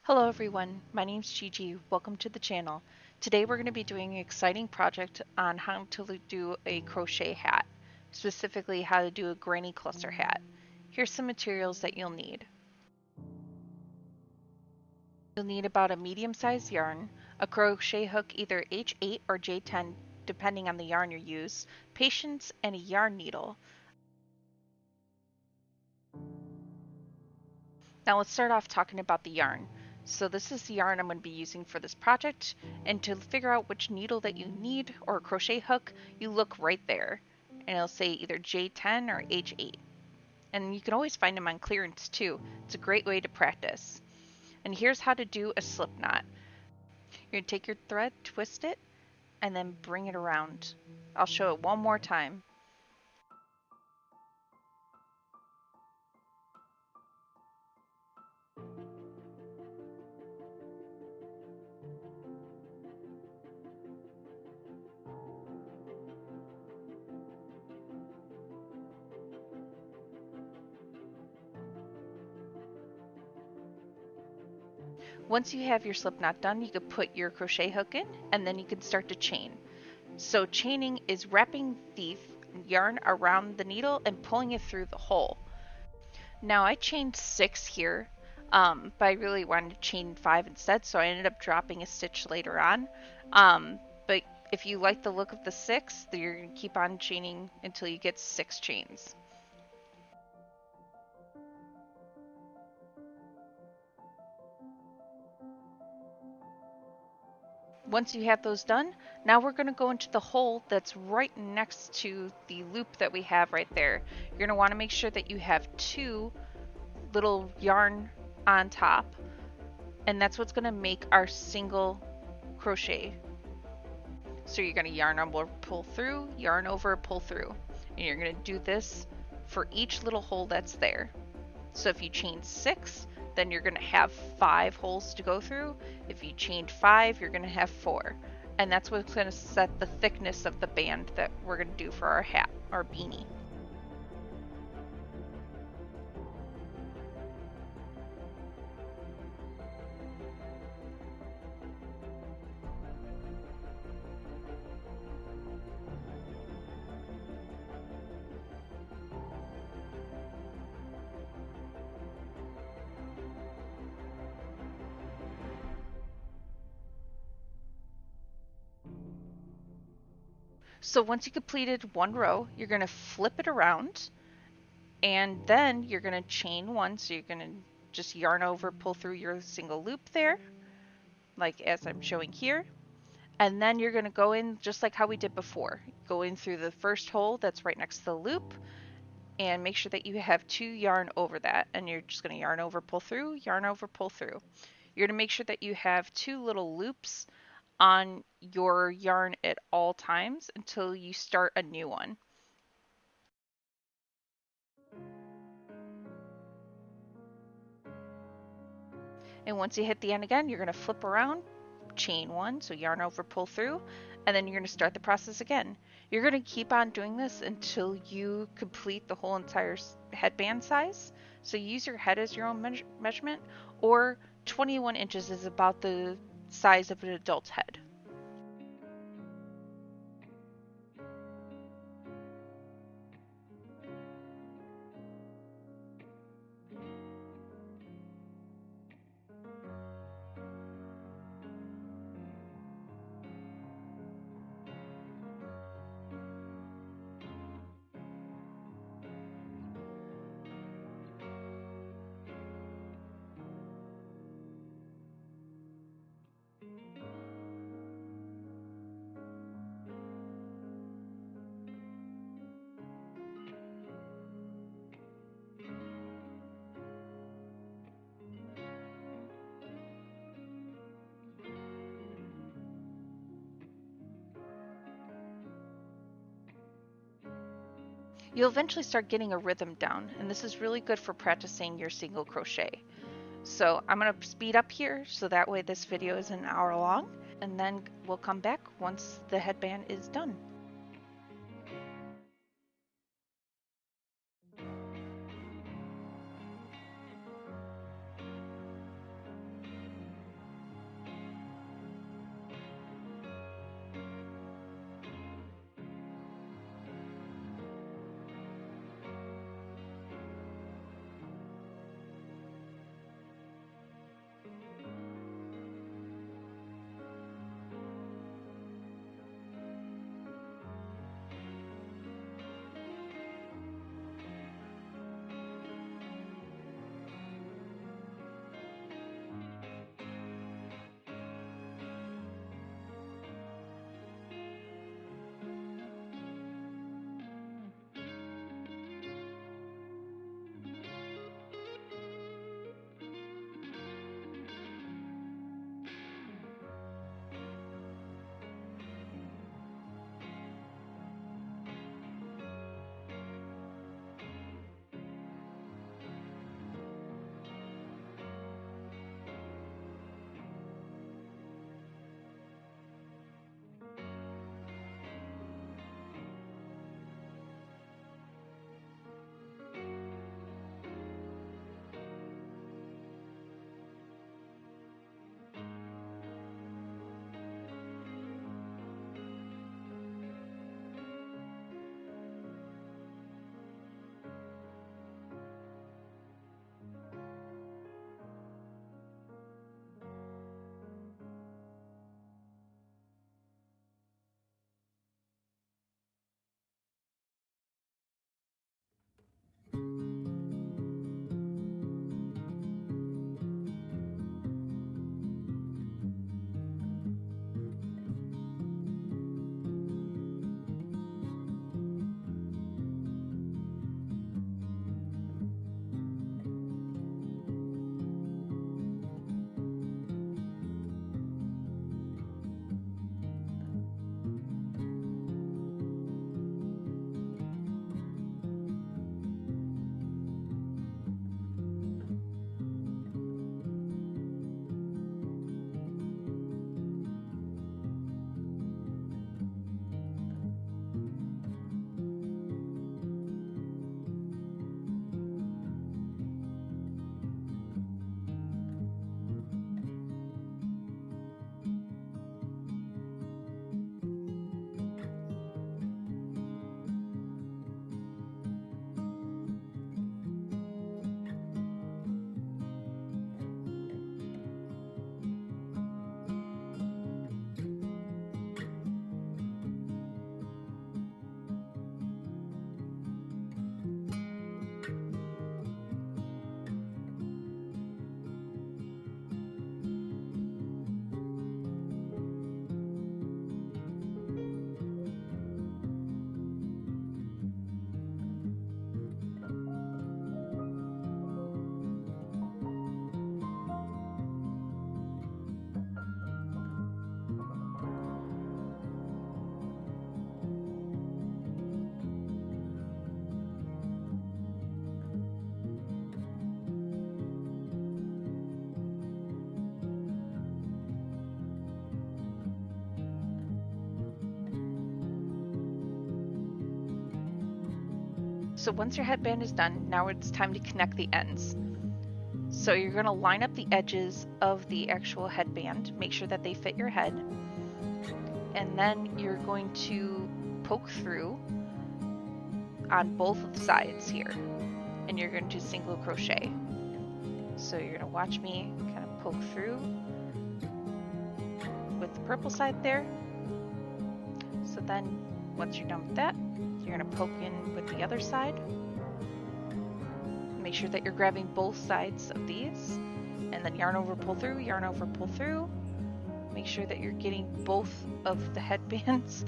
Hello everyone, my name's Gigi. Welcome to the channel. Today we're going to be doing an exciting project on how to do a crochet hat, specifically how to do a granny cluster hat. Here's some materials that you'll need. You'll need about a medium-sized yarn, a crochet hook either H8 or J10 depending on the yarn you use, patience, and a yarn needle. Now let's start off talking about the yarn. So this is the yarn I'm going to be using for this project, and to figure out which needle that you need or crochet hook, you look right there and it'll say either J10 or H8. And you can always find them on clearance too. It's a great way to practice. And here's how to do a slip knot. You're going to take your thread, twist it, and then bring it around. I'll show it one more time. Once you have your slip knot done, you could put your crochet hook in, and then you can start to chain. So chaining is wrapping the yarn around the needle and pulling it through the hole. Now I chained 6 here, but I really wanted to chain 5 instead, so I ended up dropping a stitch later on. But if you like the look of the 6, then you're going to keep on chaining until you get 6 chains. Once you have those done, now we're going to go into the hole that's right next to the loop that we have right there. You're going to want to make sure that you have 2 little yarn on top, and that's what's going to make our single crochet. So you're going to yarn over, pull through, yarn over, pull through, and you're going to do this for each little hole that's there. So if you chain 6, then you're going to have 5 holes to go through. If you chain 5, you're going to have 4. And that's what's going to set the thickness of the band that we're going to do for our hat, our beanie. So once you completed one row, you're going to flip it around, and then you're going to chain 1. So you're going to just yarn over, pull through your single loop there, like as I'm showing here. And then you're going to go in just like how we did before. Go in through the first hole that's right next to the loop, and make sure that you have 2 yarn over that. And you're just going to yarn over, pull through, yarn over, pull through. You're going to make sure that you have 2 little loops on your yarn at all times until you start a new one. And once you hit the end again, you're going to flip around, chain 1, so yarn over, pull through, and then you're going to start the process again. You're going to keep on doing this until you complete the whole entire headband size. So use your head as your own measurement, or 21 inches is about the size of an adult head. You'll eventually start getting a rhythm down, and this is really good for practicing your single crochet. So I'm going to speed up here so that way this video is an hour long, and then we'll come back once the headband is done. So once your headband is done, now it's time to connect the ends. So you're going to line up the edges of the actual headband, make sure that they fit your head, and then you're going to poke through on both of the sides here, and you're going to single crochet. So you're going to watch me kind of poke through with the purple side there. So then once you're done with that, you're going to poke in with the other side. Make sure that you're grabbing both sides of these, and then yarn over, pull through, yarn over, pull through. Make sure that you're getting both of the headbands,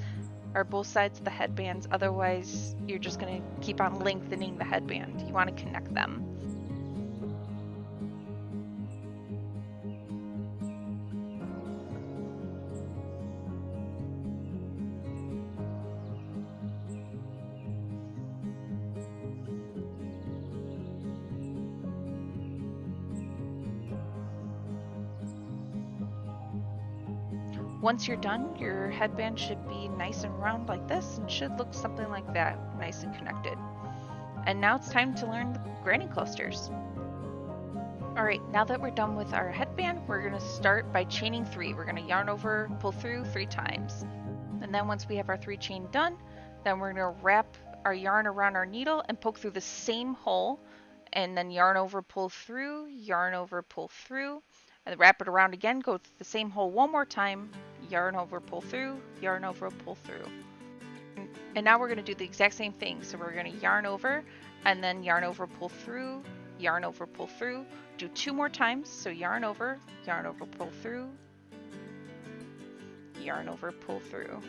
or both sides of the headbands, otherwise you're just going to keep on lengthening the headband. You want to connect them. Once you're done, your headband should be nice and round like this and should look something like that, nice and connected. And now it's time to learn the granny clusters. Alright, now that we're done with our headband, we're going to start by chaining 3. We're going to yarn over, pull through 3 times. And then once we have our 3 chain done, then we're going to wrap our yarn around our needle and poke through the same hole, and then yarn over, pull through, yarn over, pull through, and wrap it around again, go through the same hole one more time, yarn over, pull through, yarn over, pull through. And now we're going to do the exact same thing. So we're going to yarn over, and then yarn over, pull through, yarn over, pull through. Do 2 more times. So yarn over, pull through, yarn over, pull through.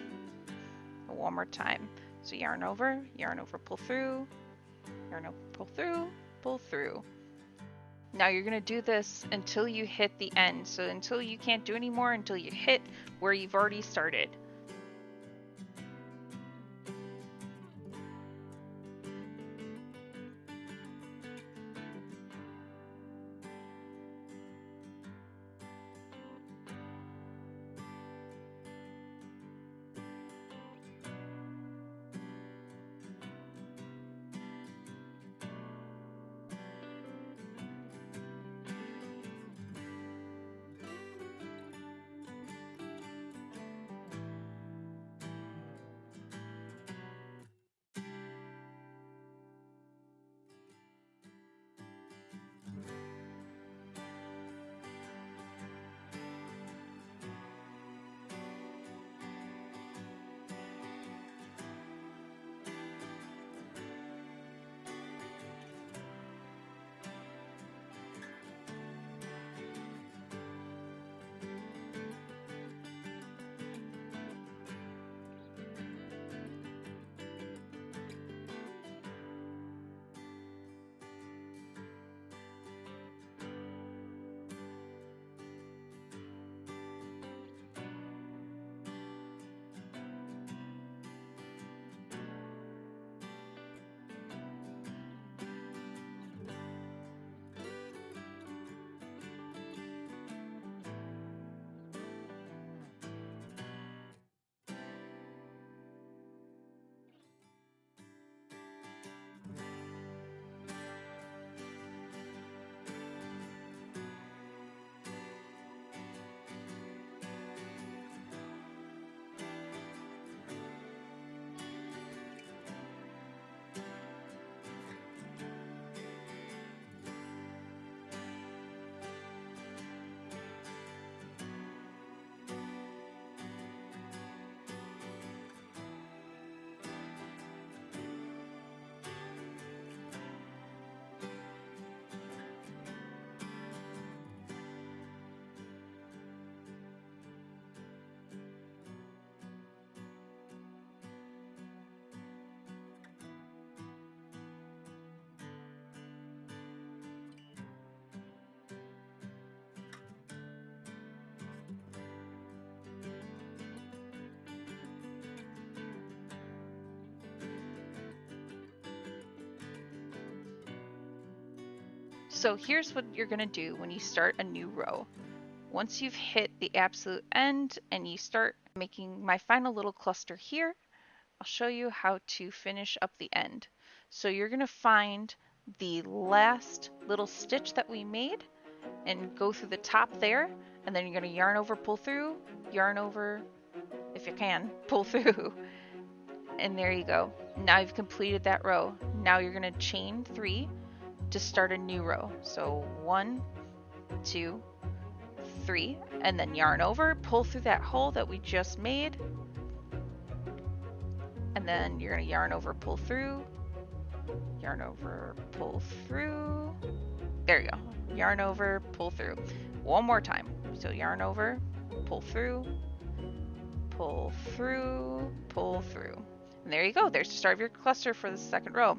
One more time. So yarn over, pull through, yarn over, pull through, pull through. Now you're going to do this until you hit the end. So until you can't do any more, until you hit where you've already started. So here's what you're going to do when you start a new row. Once you've hit the absolute end and you start making my final little cluster here, I'll show you how to finish up the end. So you're going to find the last little stitch that we made and go through the top there, and then you're going to yarn over, pull through, yarn over, if you can, pull through, and there you go. Now you've completed that row. Now you're going to chain 3 to start a new row. So 1, 2, 3, and then yarn over, pull through that hole that we just made, and then you're going to yarn over, pull through, yarn over, pull through. There you go. Yarn over, pull through. One more time. So yarn over, pull through, pull through, pull through. And there you go. There's the start of your cluster for the second row.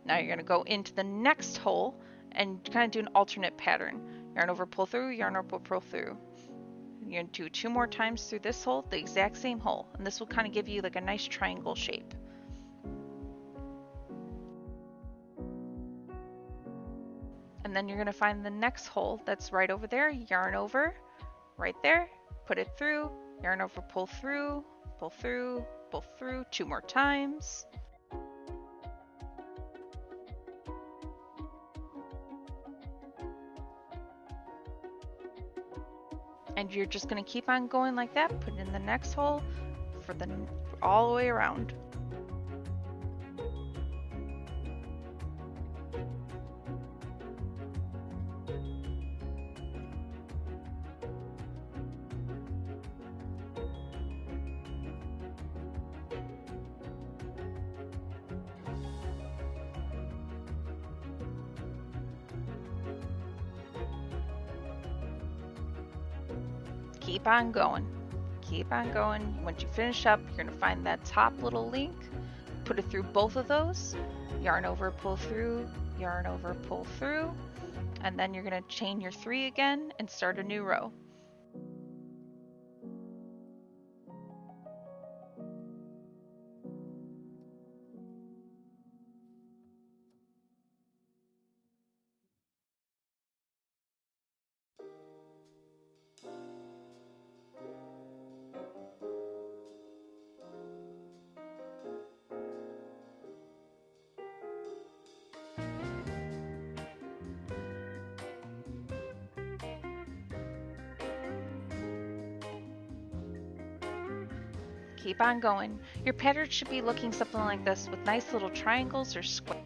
Now you're going to go into the next hole and kind of do an alternate pattern. Yarn over, pull through, yarn over, pull through. You're going to do 2 more times through this hole, the exact same hole. And this will kind of give you like a nice triangle shape. And then you're going to find the next hole that's right over there, yarn over, right there, put it through, yarn over, pull through, pull through, pull through, 2 more times. And you're just going to keep on going like that, put in the next hole for the all the way around. Keep on going. Keep on going. Once you finish up, you're going to find that top little link, put it through both of those, yarn over, pull through, yarn over, pull through, and then you're going to chain your 3 again and start a new row. Keep on going. Your pattern should be looking something like this with nice little triangles or squares.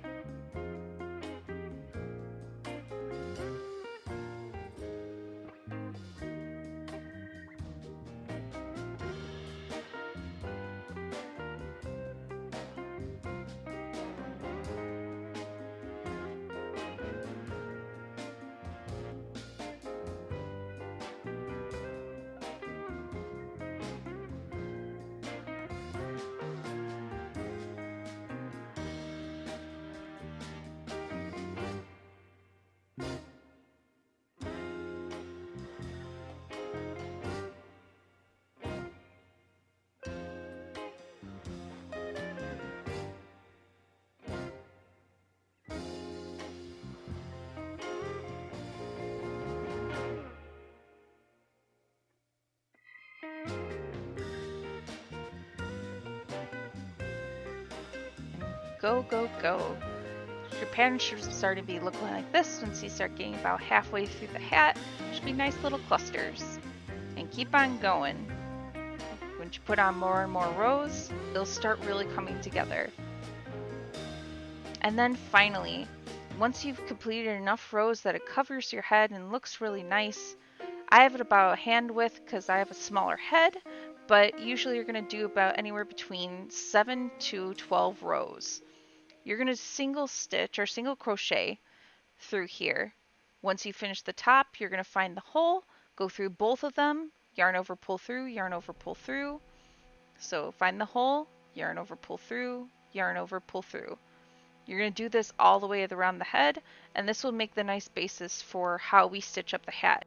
Go, go, go. Your pattern should start to be looking like this once you start getting about halfway through the hat. Should be nice little clusters. And keep on going. Once you put on more and more rows, they'll start really coming together. And then finally, once you've completed enough rows that it covers your head and looks really nice, I have it about a hand width because I have a smaller head, but usually you're going to do about anywhere between 7 to 12 rows. You're going to single stitch or single crochet through here. Once you finish the top, you're going to find the hole, go through both of them, yarn over, pull through, yarn over, pull through. So find the hole, yarn over, pull through, yarn over, pull through. You're going to do this all the way around the head, and this will make the nice basis for how we stitch up the hat.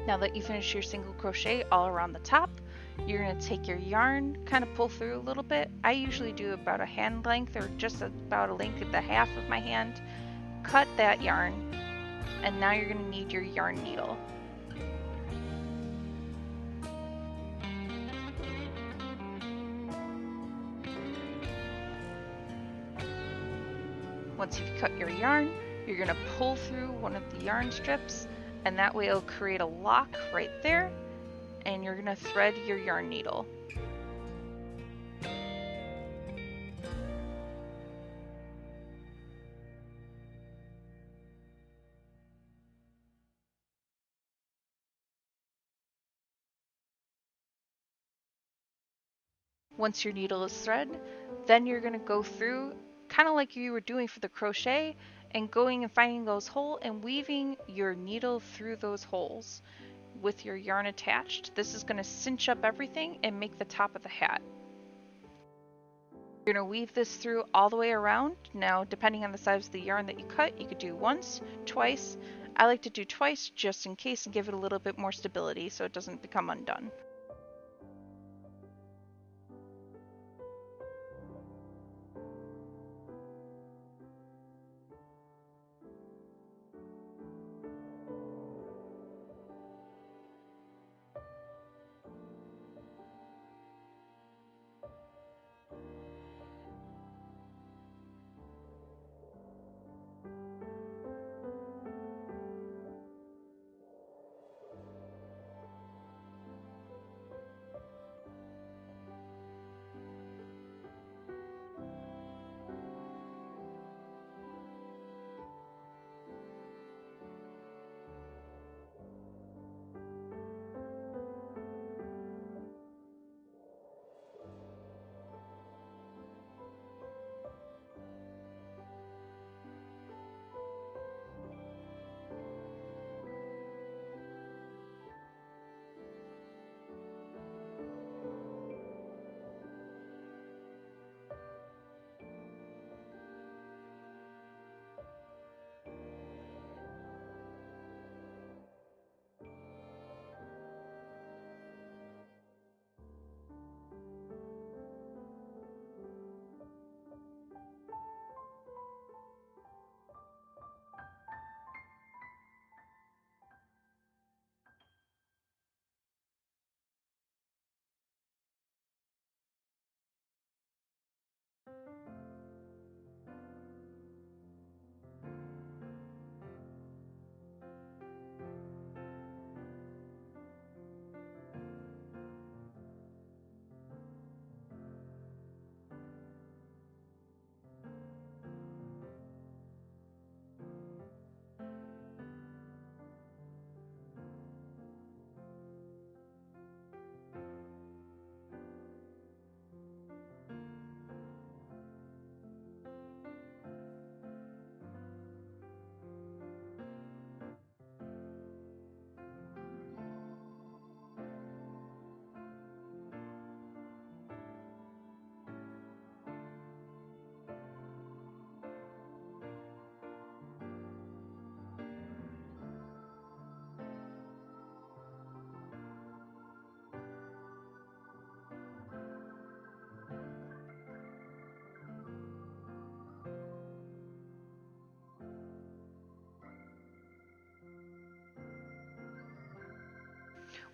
Now that you finish your single crochet all around the top, you're going to take your yarn, kind of pull through a little bit. I usually do about a hand length or just about a length at the half of my hand. Cut that yarn, and now you're going to need your yarn needle. Once you've cut your yarn, you're going to pull through one of the yarn strips, and that way it'll create a lock right there, and you're going to thread your yarn needle. Once your needle is thread, then you're going to go through kind of like you were doing for the crochet and going and finding those holes and weaving your needle through those holes with your yarn attached. This is going to cinch up everything and make the top of the hat. You're going to weave this through all the way around. Now, depending on the size of the yarn that you cut, you could do once, twice. I like to do twice just in case and give it a little bit more stability so it doesn't become undone.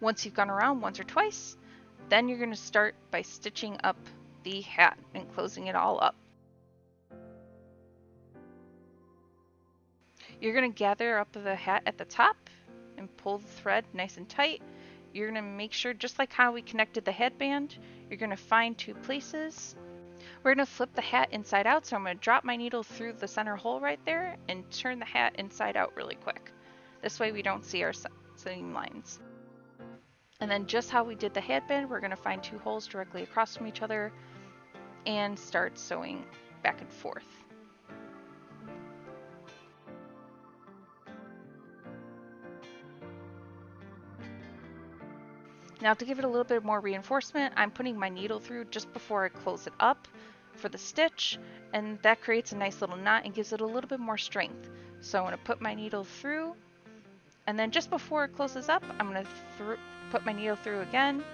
Once you've gone around once or twice, then you're going to start by stitching up the hat and closing it all up. You're going to gather up the hat at the top and pull the thread nice and tight. You're going to make sure, just like how we connected the headband, you're going to find two places. We're going to flip the hat inside out, so I'm going to drop my needle through the center hole right there and turn the hat inside out really quick. This way we don't see our seam lines. And then just how we did the headband, we're going to find two holes directly across from each other and start sewing back and forth. Now to give it a little bit more reinforcement, I'm putting my needle through just before I close it up for the stitch, and that creates a nice little knot and gives it a little bit more strength. So I'm going to put my needle through And then just before it closes up, I'm going to put my needle through again,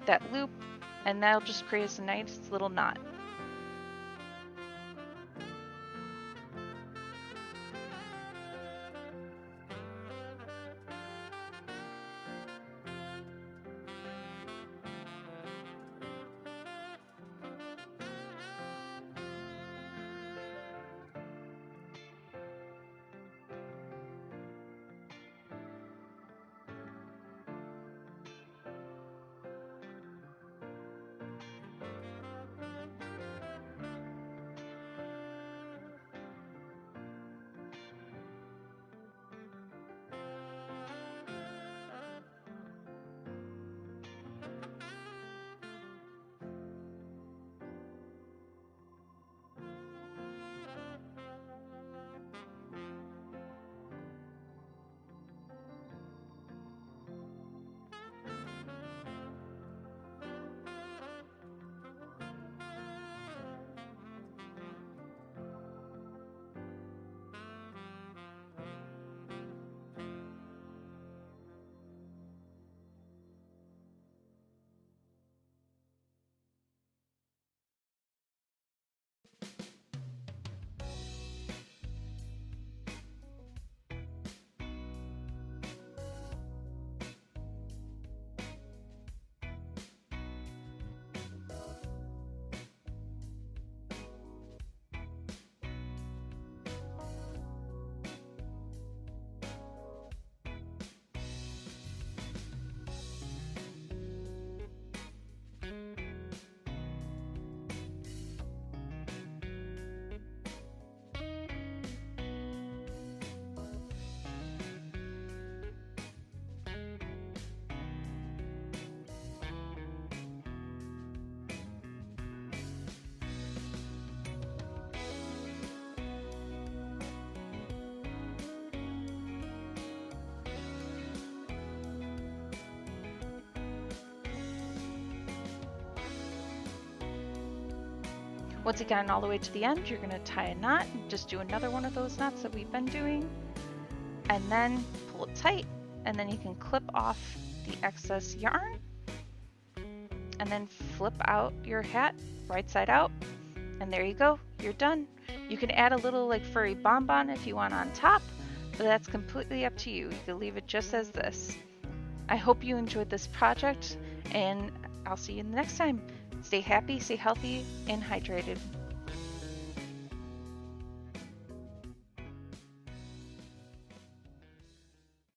that loop, and that'll just create us a nice little knot. Once you've gotten all the way to the end, you're going to tie a knot and just do another one of those knots that we've been doing, and then pull it tight, and then you can clip off the excess yarn and then flip out your hat right side out, and there you go, you're done. You can add a little like furry bonbon if you want on top, but that's completely up to you. You can leave it just as this. I hope you enjoyed this project, and I'll see you the next time. Stay happy, stay healthy, and hydrated.